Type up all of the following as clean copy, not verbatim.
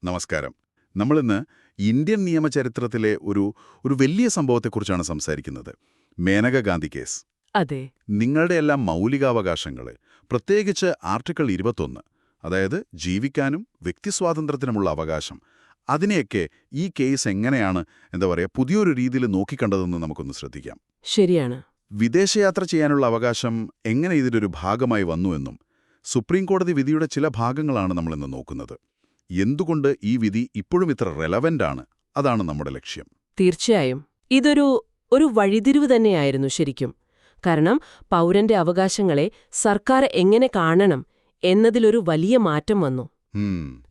നമസ്കാരം. നമ്മളിന്ന് ഇന്ത്യൻ നിയമചരിത്രത്തിലെ ഒരു വലിയ സംഭവത്തെക്കുറിച്ചാണ് സംസാരിക്കുന്നത്. മേനക ഗാന്ധി കേസ്. അതെ. നിങ്ങളുടെ എല്ലാം മൗലികാവകാശങ്ങൾ, പ്രത്യേകിച്ച് ആർട്ടിക്കിൾ 21, അതായത് ജീവിക്കാനും വ്യക്തിസ്വാതന്ത്ര്യത്തിനുമുള്ള അവകാശം, അതിനെയൊക്കെ ഈ കേസ് എങ്ങനെയാണ് പുതിയൊരു രീതിയിൽ നോക്കിക്കണ്ടതെന്ന് നമുക്കൊന്ന് ശ്രദ്ധിക്കാം. ശരിയാണ്. വിദേശയാത്ര ചെയ്യാനുള്ള അവകാശം എങ്ങനെ ഇതിലൊരു ഭാഗമായി വന്നുവെന്നും സുപ്രീംകോടതി വിധിയുടെ ചില ഭാഗങ്ങളാണ് നമ്മളിന്ന് നോക്കുന്നത്. എന്തുകൊണ്ട് ഈ വിധി ഇപ്പോഴും ഇത്ര റെലവൻ്റ് ആണ്, അതാണ് നമ്മുടെ ലക്ഷ്യം. തീർച്ചയായും ഇതൊരു വഴിതിരിവ് തന്നെയായിരുന്നു ശരിക്കും. കാരണം പൗരന്റെ അവകാശങ്ങളെ സർക്കാർ എങ്ങനെ കാണണം എന്നതിലൊരു വലിയ മാറ്റം വന്നു.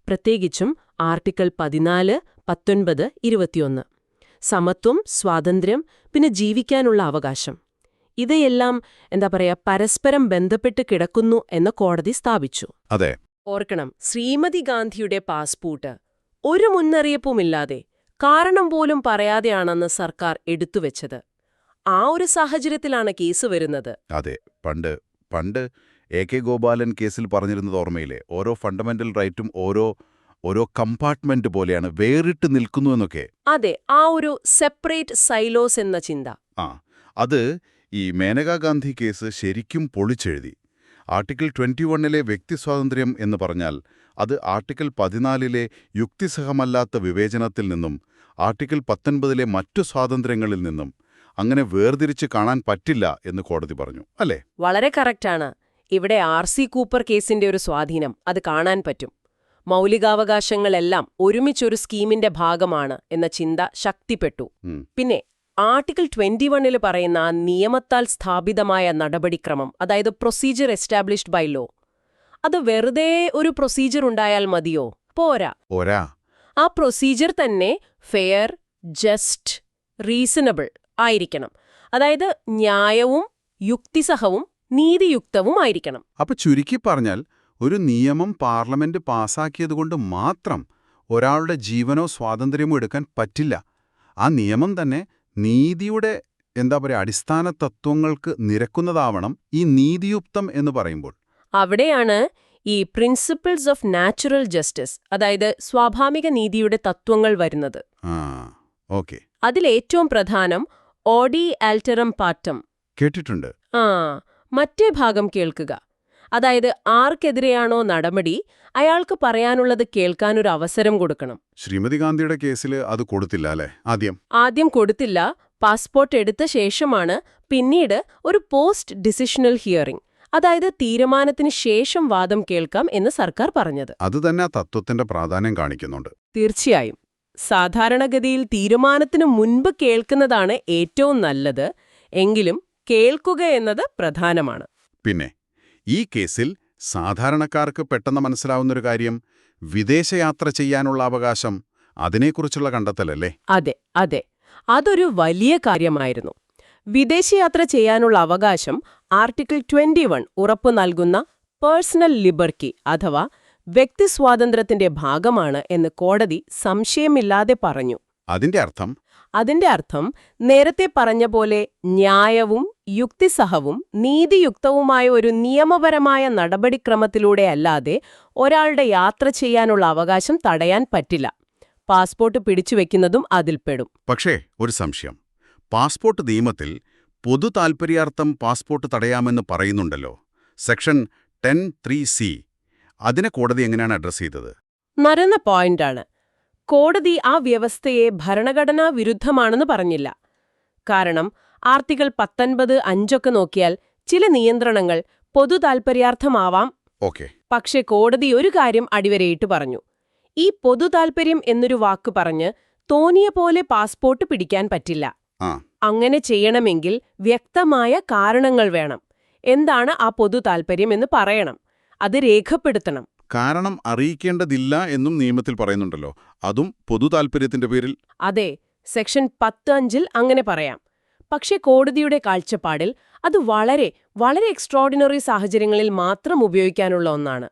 പ്രത്യേകിച്ചും ആർട്ടിക്കിൾ 14, 19, 21. സമത്വം, സ്വാതന്ത്ര്യം, പിന്നെ ജീവിക്കാനുള്ള അവകാശം. ഇവയെല്ലാം പരസ്പരം ബന്ധപ്പെട്ട് കിടക്കുന്നു എന്ന് കോടതി സ്ഥാപിച്ചു. അതെ. ഓർക്കണം, ശ്രീമതി ഗാന്ധിയുടെ പാസ്പോർട്ട് ഒരു മുന്നറിയിപ്പുമില്ലാതെ, കാരണം പോലും പറയാതെയാണെന്ന് സർക്കാർ എടുത്തുവെച്ചത്. ആ ഒരു സാഹചര്യത്തിലാണ് കേസ് വരുന്നത്. അതെ. പണ്ട് AK ഗോപാലൻ കേസിൽ പറഞ്ഞിരുന്നത് ഓർമ്മയില്ലേ? ഓരോ ഫണ്ടമെന്റൽ റൈറ്റും ഓരോ കമ്പാർട്ട്മെന്റ് പോലെയാണ്, വേറിട്ട് നിൽക്കുന്നു എന്നൊക്കെ. അതെ, ആ ഒരു സെപ്പറേറ്റ് സൈലോസ് എന്ന ചിന്ത. അത് ഈ മേനകാ ഗാന്ധി കേസ് ശരിക്കും പൊളിച്ചെഴുതി. ആർട്ടിക്കിൾ 21-ലെ വ്യക്തിസ്വാതന്ത്ര്യം എന്ന് പറഞ്ഞാൽ അത് ആർട്ടിക്കിൾ 14-ലെ യുക്തിസഹമല്ലാത്ത വിവേചനത്തിൽ നിന്നും ആർട്ടിക്കിൾ 19-ലെ മറ്റു സ്വാതന്ത്ര്യങ്ങളിൽ നിന്നും അങ്ങനെ വേർതിരിച്ച് കാണാൻ പറ്റില്ല എന്ന് കോടതി പറഞ്ഞു, അല്ലേ? വളരെ കറക്റ്റാണ്. ഇവിടെ RC കൂപ്പർ കേസിന്റെ ഒരു സ്വാധീനം അത് കാണാൻ പറ്റും. മൗലികാവകാശങ്ങളെല്ലാം ഒരുമിച്ചൊരു സ്കീമിന്റെ ഭാഗമാണ് എന്ന ചിന്ത ശക്തിപ്പെട്ടു. പിന്നെ ആർട്ടിക്കിൾ 21-ൽ പറയുന്ന നിയമത്താൽ സ്ഥാപിതമായ നടപടിക്രമം, അതായത് പ്രൊസീജിയർ എസ്റ്റാബ്ലിഷ്ഡ് ബൈ ലോ, അത് വെറുതെ ഒരു പ്രൊസീജിയർ ഉണ്ടായാൽ മതിയോ? പോരാ. ആ പ്രൊസീജിയർ തന്നെ ഫെയർ, ജസ്റ്റ്, റീസണബിൾ ആയിരിക്കണം. അതായത് ന്യായവും യുക്തിസഹവും നീതിയുക്തവും ആയിരിക്കണം. അപ്പൊ ചുരുക്കി പറഞ്ഞാൽ, ഒരു നിയമം പാർലമെന്റ് പാസാക്കിയതുകൊണ്ട് മാത്രം ഒരാളുടെ ജീവനോ സ്വാതന്ത്ര്യമോ എടുക്കാൻ പറ്റില്ല. ആ നിയമം തന്നെ നീതിയുടെ അടിസ്ഥാന തത്വങ്ങൾക്ക് നിരക്കുന്നതാവണം ഈ നീതിയുക്തം എന്ന് പറയുമ്പോൾ. അവിടെയാണ് ഈ പ്രിൻസിപ്പിൾസ് ഓഫ് നാച്ചുറൽ ജസ്റ്റിസ്, അതായത് സ്വാഭാവിക നീതിയുടെ തത്വങ്ങൾ വരുന്നത്. അതിലേറ്റവും പ്രധാനം ഓഡി ആൽറ്ററം പാറ്റം. കേട്ടിട്ടുണ്ട്. മറ്റേ ഭാഗം കേൾക്കുക. അതായത് ആർക്കെതിരെയാണോ നടപടി, അയാൾക്ക് പറയാനുള്ളത് കേൾക്കാനൊരു അവസരം കൊടുക്കണം. ശ്രീമതി ഗാന്ധിയുടെ കേസിൽ അത് കൊടുത്തില്ല അല്ലേ? ആദ്യം കൊടുത്തില്ല. പാസ്പോർട്ട് എടുത്ത ശേഷമാണ് പിന്നീട് ഒരു പോസ്റ്റ് ഡിസിഷണൽ ഹിയറിംഗ്, അതായത് തീരുമാനത്തിന് ശേഷം വാദം കേൾക്കാം എന്ന് സർക്കാർ പറഞ്ഞത്. അത് തന്നെ ആ തത്വത്തിന്റെ പ്രാധാന്യം കാണിക്കുന്നുണ്ട്. തീർച്ചയായും. സാധാരണഗതിയിൽ തീരുമാനത്തിന് മുൻപ് കേൾക്കുന്നതാണ് ഏറ്റവും നല്ലത്. എങ്കിലും കേൾക്കുക എന്നത് പ്രധാനമാണ്. പിന്നെ ഈ കേസിൽ സാധാരണക്കാർക്ക് പെട്ടെന്ന് മനസ്സിലാവുന്നൊരു കാര്യം, വിദേശയാത്ര ചെയ്യാനുള്ള അവകാശം, അതിനെക്കുറിച്ചുള്ള കണ്ടെത്തലല്ലേ? അതെ. അതൊരു വലിയ കാര്യമായിരുന്നു. വിദേശയാത്ര ചെയ്യാനുള്ള അവകാശം ആർട്ടിക്കിൾ 21 ഉറപ്പു നൽകുന്ന പേഴ്സണൽ ലിബർട്ടി അഥവാ വ്യക്തിസ്വാതന്ത്ര്യത്തിന്റെ ഭാഗമാണ് എന്ന് കോടതി സംശയമില്ലാതെ പറഞ്ഞു. അതിന്റെ അർത്ഥം നേരത്തെ പറഞ്ഞ പോലെ ന്യായവും യുക്തിസഹവും നീതിയുക്തവുമായ ഒരു നിയമപരമായ നടപടിക്രമത്തിലൂടെ അല്ലാതെ ഒരാളുടെ യാത്ര ചെയ്യാനുള്ള അവകാശം തടയാൻ പറ്റില്ല. പാസ്പോർട്ട് പിടിച്ചുവെക്കുന്നതും അതിൽപ്പെടും. പക്ഷേ ഒരു സംശയം. പാസ്പോർട്ട് നിയമത്തിൽ പൊതു താൽപര്യാർത്ഥം പാസ്പോർട്ട് തടയാമെന്ന് പറയുന്നുണ്ടല്ലോ. Section 10(3)(c). അതിനെ കോടതി എങ്ങനെയാണ് അഡ്രസ് ചെയ്തത്? നരന്ന പോയിന്റാണ്. കോടതി ആ വ്യവസ്ഥയെ ഭരണഘടനാ വിരുദ്ധമാണെന്ന് പറഞ്ഞില്ല. കാരണം ആർട്ടിക്കിൾ 19(5) നോക്കിയാൽ ചില നിയന്ത്രണങ്ങൾ പൊതു താൽപര്യാർത്ഥമാവാം. പക്ഷെ കോടതി ഒരു കാര്യം അടിവരയിട്ട് പറഞ്ഞു. ഈ പൊതു താൽപര്യം എന്നൊരു വാക്ക് പറഞ്ഞ് തോന്നിയ പോലെ പാസ്പോർട്ട് പിടിക്കാൻ പറ്റില്ല. അങ്ങനെ ചെയ്യണമെങ്കിൽ വ്യക്തമായ കാരണങ്ങൾ വേണം. എന്താണ് ആ പൊതു താൽപര്യം എന്ന് പറയണം. അത് രേഖപ്പെടുത്തണം. കാരണം അറിയിക്കേണ്ടതില്ല എന്നും നിയമത്തിൽ പറയുന്നുണ്ടല്ലോ. അതും പൊതു താൽപര്യത്തിന്റെ പേരിൽ. അതെ, സെക്ഷൻ 10(5)-ൽ അങ്ങനെ പറയാം. പക്ഷെ കോടതിയുടെ കാഴ്ചപ്പാടിൽ അത് വളരെ എക്സ്ട്രോർഡിനറി സാഹചര്യങ്ങളിൽ മാത്രം ഉപയോഗിക്കാനുള്ള ഒന്നാണ്.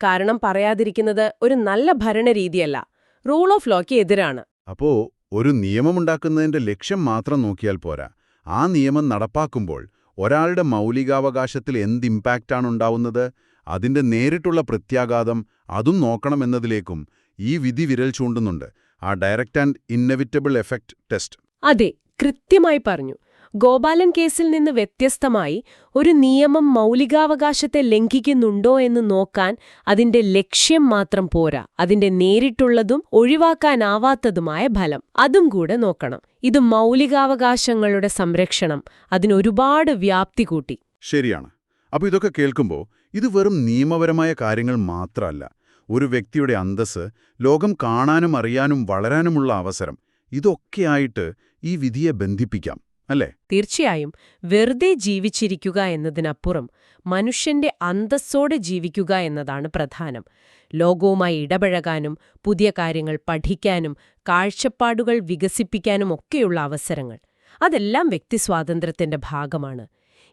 കാരണം പറയാതിരിക്കുന്നത് ഒരു നല്ല ഭരണരീതിയല്ല, റൂൾ ഓഫ് ലോയ്ക്ക് എതിരാണ്. അപ്പോ ഒരു നിയമമുണ്ടാക്കുന്നതിന്റെ ലക്ഷ്യം മാത്രം നോക്കിയാൽ പോരാ. ആ നിയമം നടപ്പാക്കുമ്പോൾ ഒരാളുടെ മൗലികാവകാശത്തിൽ എന്ത് ഇമ്പാക്റ്റാണ് ഉണ്ടാവുന്നത്, അതിന്റെ നേരിട്ടുള്ള പ്രത്യാഘാതം അതും നോക്കണമെന്നതിലേക്കും ഈ വിധി വിരൽ ചൂണ്ടുന്നുണ്ട്, ആ direct and inevitable effect test. അതെ, കൃത്യമായി പറഞ്ഞു. ഗോപാലൻ കേസിൽ നിന്ന് വ്യത്യസ്തമായി ഒരു നിയമം മൗലികാവകാശത്തെ ലംഘിക്കുന്നുണ്ടോ എന്ന് നോക്കാൻ അതിന്റെ ലക്ഷ്യം മാത്രം പോരാ, അതിന്റെ നേരിട്ടുള്ളതും ഒഴിവാക്കാനാവാത്തതുമായ ഫലം അതും കൂടെ നോക്കണം. ഇത് മൗലികാവകാശങ്ങളുടെ സംരക്ഷണം അതിനൊരുപാട് വ്യാപ്തി കൂട്ടി. ശരിയാണ്. അപ്പോൾ ഇതൊക്കെ കേൾക്കുമ്പോൾ ഇത് വെറും നിയമപരമായ കാര്യങ്ങൾ മാത്രമല്ല, ഒരു വ്യക്തിയുടെ അന്തസ്സ്, ലോകം കാണാനും അറിയാനും വളരാനുമുള്ള അവസരം, ഇതൊക്കെയായിട്ട് ഈ വിധിയെ ബന്ധിപ്പിക്കാം, അല്ലേ? തീർച്ചയായും. വെറുതെ ജീവിച്ചിരിക്കുക എന്നതിനപ്പുറം മനുഷ്യന്റെ അന്തസ്സോടെ ജീവിക്കുക എന്നതാണ് പ്രധാനം. ലോകവുമായി ഇടപഴകാനും പുതിയ കാര്യങ്ങൾ പഠിക്കാനും കാഴ്ചപ്പാടുകൾ വികസിപ്പിക്കാനും ഒക്കെയുള്ള അവസരങ്ങൾ, അതെല്ലാം വ്യക്തിസ്വാതന്ത്ര്യത്തിന്റെ ഭാഗമാണ്.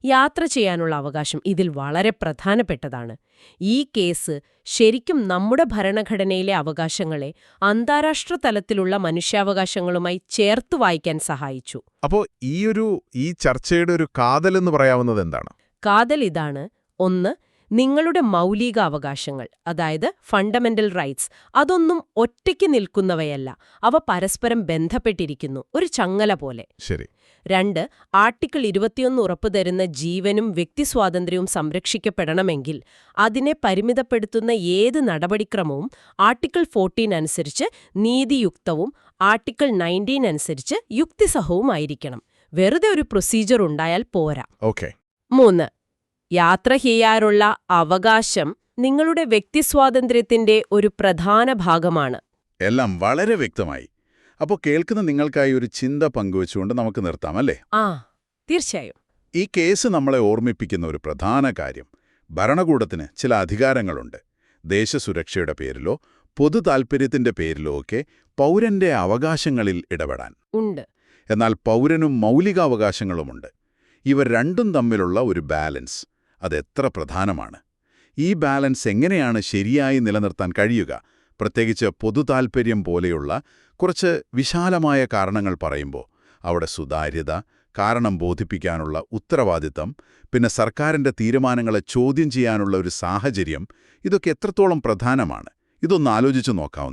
യാത്ര ചെയ്യാനുള്ള അവകാശം ഇതിൽ വളരെ പ്രധാനപ്പെട്ടതാണ്. ഈ കേസ് ശരിക്കും നമ്മുടെ ഭരണഘടനയിലെ അവകാശങ്ങളെ അന്താരാഷ്ട്ര തലത്തിലുള്ള മനുഷ്യാവകാശങ്ങളുമായി ചേർത്ത് വായിക്കാൻ സഹായിച്ചു. അപ്പോൾ ഈ ചർച്ചയുടെ ഒരു കാതലെന്ന് പറയാവുന്നത് എന്താണ്? കാതൽ ഇതാണ്. ഒന്ന്, നിങ്ങളുടെ മൗലിക അവകാശങ്ങൾ, അതായത് ഫണ്ടമെന്റൽ റൈറ്റ്സ്, അതൊന്നും ഒറ്റയ്ക്ക് നിൽക്കുന്നവയല്ല, അവ പരസ്പരം ബന്ധപ്പെട്ടിരിക്കുന്നു, ഒരു ചങ്ങല പോലെ. ശരി. 2, ആർട്ടിക്കിൾ 21 ഉറപ്പുതരുന്ന ജീവനും വ്യക്തിസ്വാതന്ത്ര്യവും സംരക്ഷിക്കപ്പെടണമെങ്കിൽ അതിനെ പരിമിതപ്പെടുത്തുന്ന ഏത് നടപടിക്രമവും ആർട്ടിക്കിൾ 14 അനുസരിച്ച് നീതിയുക്തവും ആർട്ടിക്കിൾ 19 അനുസരിച്ച് യുക്തിസഹവുമായിരിക്കണം. വെറുതെ ഒരു പ്രൊസീജർ ഉണ്ടായാൽ പോരാ. ഓക്കെ. 3, യാത്ര ചെയ്യാനുള്ള അവകാശം നിങ്ങളുടെ വ്യക്തിസ്വാതന്ത്ര്യത്തിന്റെ ഒരു പ്രധാന ഭാഗമാണ്. എല്ലാം വളരെ വ്യക്തമായി. അപ്പോൾ കേൾക്കുന്ന നിങ്ങൾക്കായി ഒരു ചിന്ത പങ്കുവച്ചുകൊണ്ട് നമുക്ക് നിർത്താം, അല്ലേ? തീർച്ചയായും. ഈ കേസ് നമ്മളെ ഓർമ്മിപ്പിക്കുന്ന ഒരു പ്രധാന കാര്യം, ഭരണകൂടത്തിന് ചില അധികാരങ്ങളുണ്ട്. ദേശസുരക്ഷയുടെ പേരിലോ പൊതു താൽപ്പര്യത്തിന്റെ പേരിലോ ഒക്കെ പൗരന്റെ അവകാശങ്ങളിൽ ഇടപെടാൻ ഉണ്ട്. എന്നാൽ പൗരനും മൗലികാവകാശങ്ങളുമുണ്ട്. ഇവ രണ്ടും തമ്മിലുള്ള ഒരു ബാലൻസ്, അതെത്ര പ്രധാനമാണ്. ഈ ബാലൻസ് എങ്ങനെയാണ് ശരിയായി നിലനിർത്താൻ കഴിയുക? പ്രത്യേകിച്ച് പൊതു താൽപ്പര്യം പോലെയുള്ള കുറച്ച് വിശാലമായ കാരണങ്ങൾ പറയുമ്പോൾ അവിടെ സുതാര്യത, കാരണം ബോധിപ്പിക്കാനുള്ള ഉത്തരവാദിത്തം, പിന്നെ സർക്കാരിന്റെ തീരുമാനങ്ങളെ ചോദ്യം ചെയ്യാനുള്ള ഒരു സാഹചര്യം, ഇതൊക്കെ എത്രത്തോളം പ്രധാനമാണ്? ഇതൊന്ന് ആലോചിച്ചു നോക്കാവുന്ന